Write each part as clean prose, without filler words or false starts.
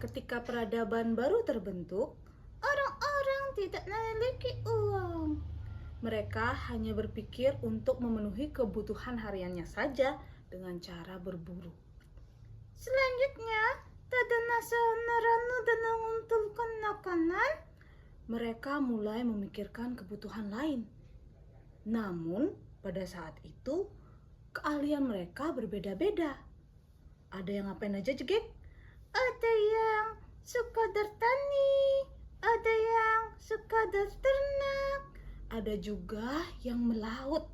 ketika peradaban baru terbentuk, orang-orang tidak memiliki uang. Mereka hanya berpikir untuk memenuhi kebutuhan hariannya saja dengan cara berburu. Selanjutnya, tadana naranu dan mengumpulkan makanan, mereka mulai memikirkan kebutuhan lain. Namun, pada saat itu, keahlian mereka berbeda-beda. Ada yang ngapain aja, Jegek? Ada yang suka bertani, ada yang suka ternak, ada juga yang melaut.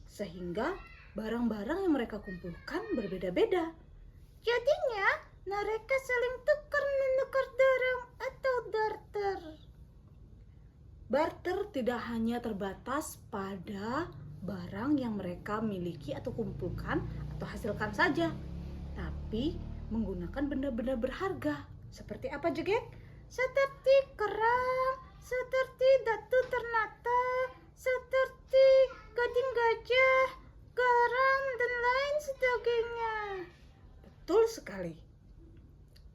Sehingga barang-barang yang mereka kumpulkan berbeda-beda. Jadinya, mereka saling tukar-menukar barang atau barter. Barter tidak hanya terbatas pada barang yang mereka miliki atau kumpulkan atau hasilkan saja, tapi menggunakan benda-benda berharga. Seperti apa, Jegek? Seperti kerang, seperti batu ternate, seperti gading gajah, garam, dan lain sebagainya. Betul sekali.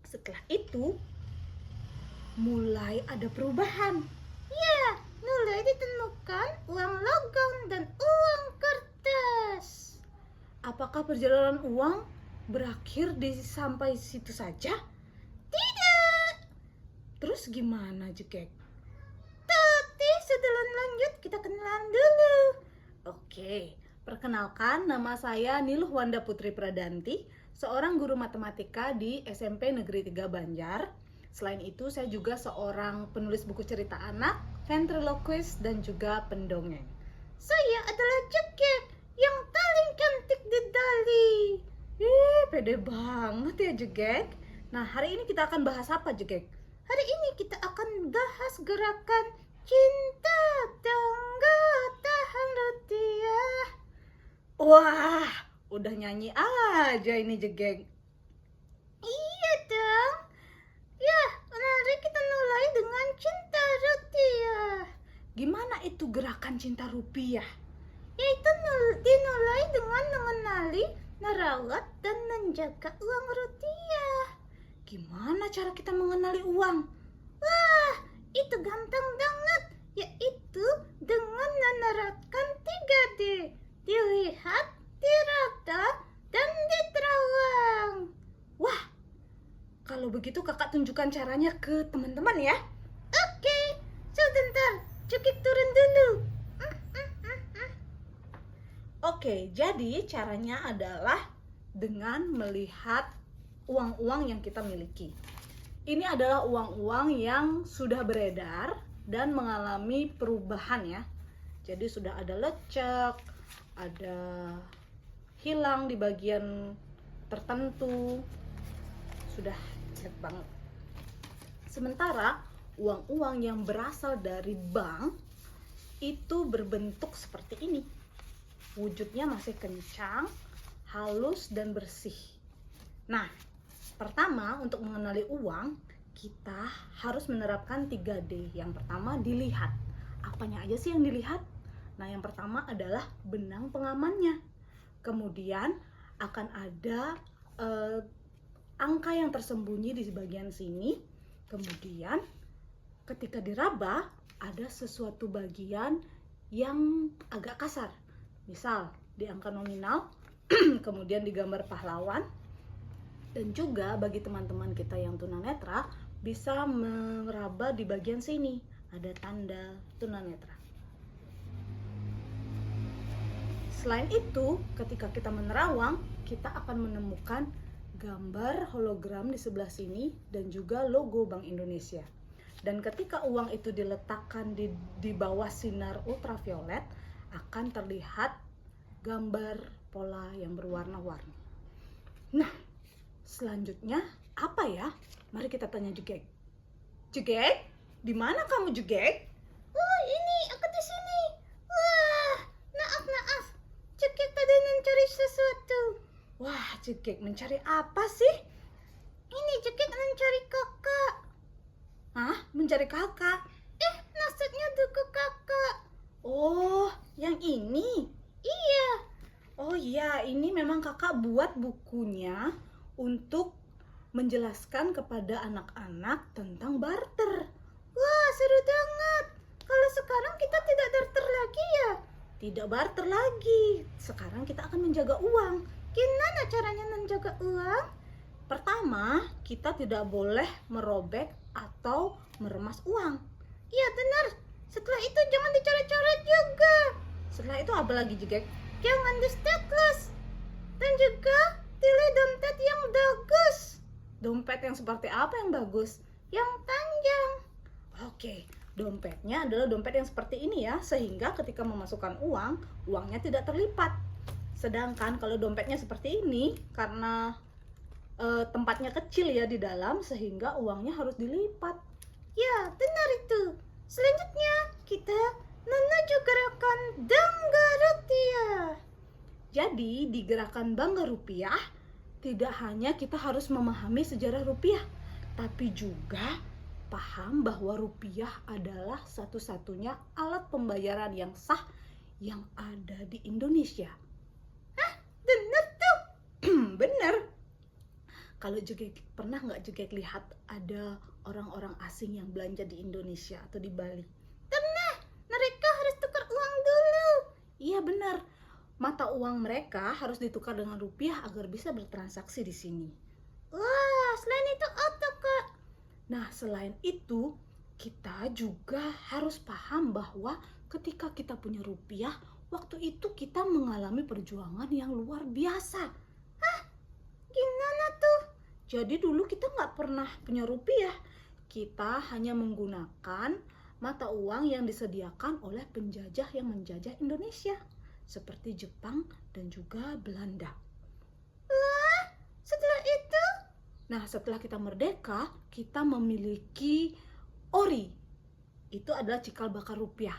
Setelah itu, mulai ada perubahan. Ya, mulai ditemukan uang logam dan uang kertas. Apakah perjalanan uang berakhir sampai situ saja? Tidak. Terus gimana, Jegek? Tapi sebelum lanjut, kita kenalan dulu. Oke, perkenalkan, nama saya Niluh Wanda Putri Pradanti, seorang guru matematika di SMP Negeri 3 Banjar. Selain itu, saya juga seorang penulis buku cerita anak, ventriloquist, dan juga pendongeng. Saya adalah Jegek yang paling cantik di Dali. Pede banget ya, Jegek. Nah, hari ini kita akan bahas apa, Jegek? Hari ini kita akan bahas gerakan cinta tangga tahan rupiah. Wah, udah nyanyi aja ini, Jegek. Iya dong. Ya, mari kita mulai dengan cinta rupiah. Gimana itu gerakan cinta rupiah? Yaitu dimulai dengan mengenali, merawat, dan menjaga uang rupiah. Gimana cara kita mengenali uang? Wah, itu gampang banget. Yaitu dengan menerapkan 3D. Dilihat, diraba, dan diterawang. Wah, kalau begitu kakak tunjukkan caranya ke teman-teman ya. Oke, sebentar, Jegek turun dulu. Oke, jadi caranya adalah dengan melihat uang-uang yang kita miliki. Ini adalah uang-uang yang sudah beredar dan mengalami perubahan ya. Jadi sudah ada lecek, ada hilang di bagian tertentu, sudah jelek banget. Sementara uang-uang yang berasal dari bank itu berbentuk seperti ini. Wujudnya masih kencang, halus, dan bersih. Nah, pertama untuk mengenali uang, kita harus menerapkan 3D. Yang pertama dilihat. Apanya aja sih yang dilihat? Nah, yang pertama adalah benang pengamannya. Kemudian akan ada angka yang tersembunyi di bagian sini. Kemudian ketika diraba, ada sesuatu bagian yang agak kasar. Misal di angka nominal, kemudian digambar pahlawan. Dan juga bagi teman-teman kita yang tunanetra bisa meraba di bagian sini, ada tanda tunanetra. Selain itu, ketika kita menerawang, kita akan menemukan gambar hologram di sebelah sini dan juga logo Bank Indonesia. Dan ketika uang itu diletakkan di bawah sinar ultraviolet, akan terlihat gambar pola yang berwarna-warni. Nah, selanjutnya apa ya? Mari kita tanya Jegek. Jegek, di mana kamu, Jegek? Oh, ini aku di sini. Wah, maaf. Jegek tadi mencari sesuatu. Wah, Jegek mencari apa sih? Ini Jegek mencari kakak. Hah? Mencari kakak? Maksudnya buku kakak. Oh, yang ini? Iya. Oh iya, ini memang kakak buat bukunya untuk menjelaskan kepada anak-anak tentang barter. Wah, seru banget. Kalau sekarang kita tidak barter lagi ya? Tidak barter lagi. Sekarang kita akan menjaga uang. Gimana caranya menjaga uang? Pertama, kita tidak boleh merobek atau meremas uang. Iya benar. Setelah itu jangan dicoret-coret juga. Setelah itu apa lagi juga? Jangan di-staples. Dan juga pilih dompet yang bagus. Dompet yang seperti apa yang bagus? Yang panjang. Oke, dompetnya adalah dompet yang seperti ini ya, sehingga ketika memasukkan uang, uangnya tidak terlipat. Sedangkan kalau dompetnya seperti ini, karena tempatnya kecil ya di dalam, sehingga uangnya harus dilipat. Ya, benar itu. Selanjutnya, kita menuju gerakan Bangga Rupiah. Jadi, di gerakan Bangga Rupiah, tidak hanya kita harus memahami sejarah rupiah, tapi juga paham bahwa rupiah adalah satu-satunya alat pembayaran yang sah yang ada di Indonesia. Hah? Bener tuh? Bener. Kalau juga pernah nggak juga lihat ada orang-orang asing yang belanja di Indonesia atau di Bali? Pernah. Mereka harus tukar uang dulu. Iya benar. Mata uang mereka harus ditukar dengan rupiah agar bisa bertransaksi di sini. Wah, selain itu apa, Kak? Nah, selain itu, kita juga harus paham bahwa ketika kita punya rupiah, waktu itu kita mengalami perjuangan yang luar biasa. Hah? Gimana tuh? Jadi dulu kita nggak pernah punya rupiah. Kita hanya menggunakan mata uang yang disediakan oleh penjajah yang menjajah Indonesia, seperti Jepang dan juga Belanda. Wah, setelah itu? Nah, setelah kita merdeka, kita memiliki ori. Itu adalah cikal bakal rupiah.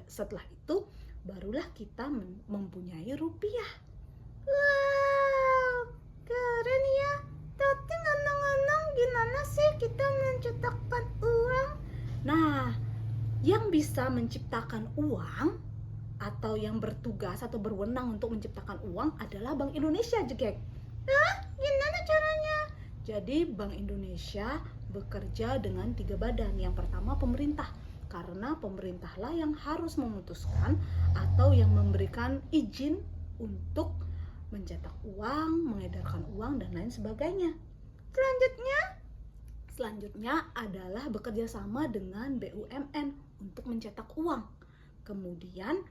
Setelah itu, barulah kita mempunyai rupiah. Wow, keren ya. Tapi ngomong-ngomong, gimana sih kita menciptakan uang? Nah, yang bisa menciptakan uang atau yang bertugas atau berwenang untuk menciptakan uang adalah Bank Indonesia, Jegek. Hah? Gimana caranya? Jadi Bank Indonesia bekerja dengan 3 badan. Yang pertama pemerintah, karena pemerintahlah yang harus memutuskan atau yang memberikan izin untuk mencetak uang, mengedarkan uang, dan lain sebagainya. Selanjutnya adalah bekerja sama dengan BUMN untuk mencetak uang. Kemudian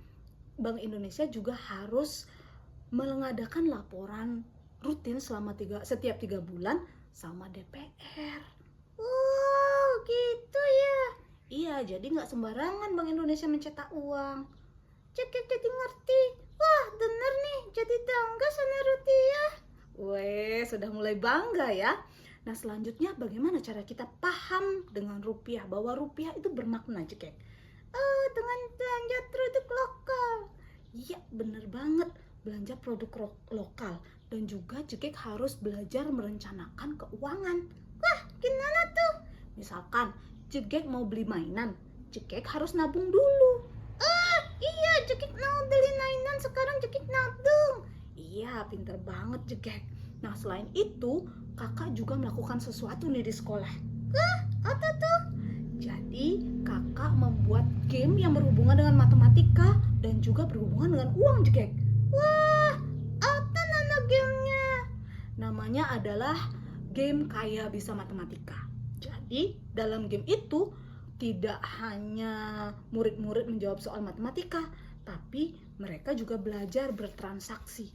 Bank Indonesia juga harus mengadakan laporan rutin setiap 3 bulan sama DPR. Wow, gitu ya. Iya, jadi nggak sembarangan Bank Indonesia mencetak uang. Jadi ngerti. Wah, bener nih, jadi bangga sama rupiah. Weh, sudah mulai bangga ya. Nah, selanjutnya bagaimana cara kita paham dengan rupiah, bahwa rupiah itu bermakna, Cekek? Dengan belanja produk lokal. Iya, bener banget, belanja produk lokal. Dan juga Cekek harus belajar merencanakan keuangan. Wah, gimana tuh? Misalkan Cekek mau beli mainan, Cekek harus nabung dulu. Iya, Cekik mau beli mainan, sekarang Cekik nabung. Iya, pinter banget Cekik. Nah, selain itu, kakak juga melakukan sesuatu nih di sekolah. Wah, apa tuh? Jadi, kakak membuat game yang berhubungan dengan matematika dan juga berhubungan dengan uang, Cekik. Wah, apa nama gamenya? Namanya adalah game Kaya Bisa Matematika. Jadi, dalam game itu tidak hanya murid-murid menjawab soal matematika, tapi mereka juga belajar bertransaksi.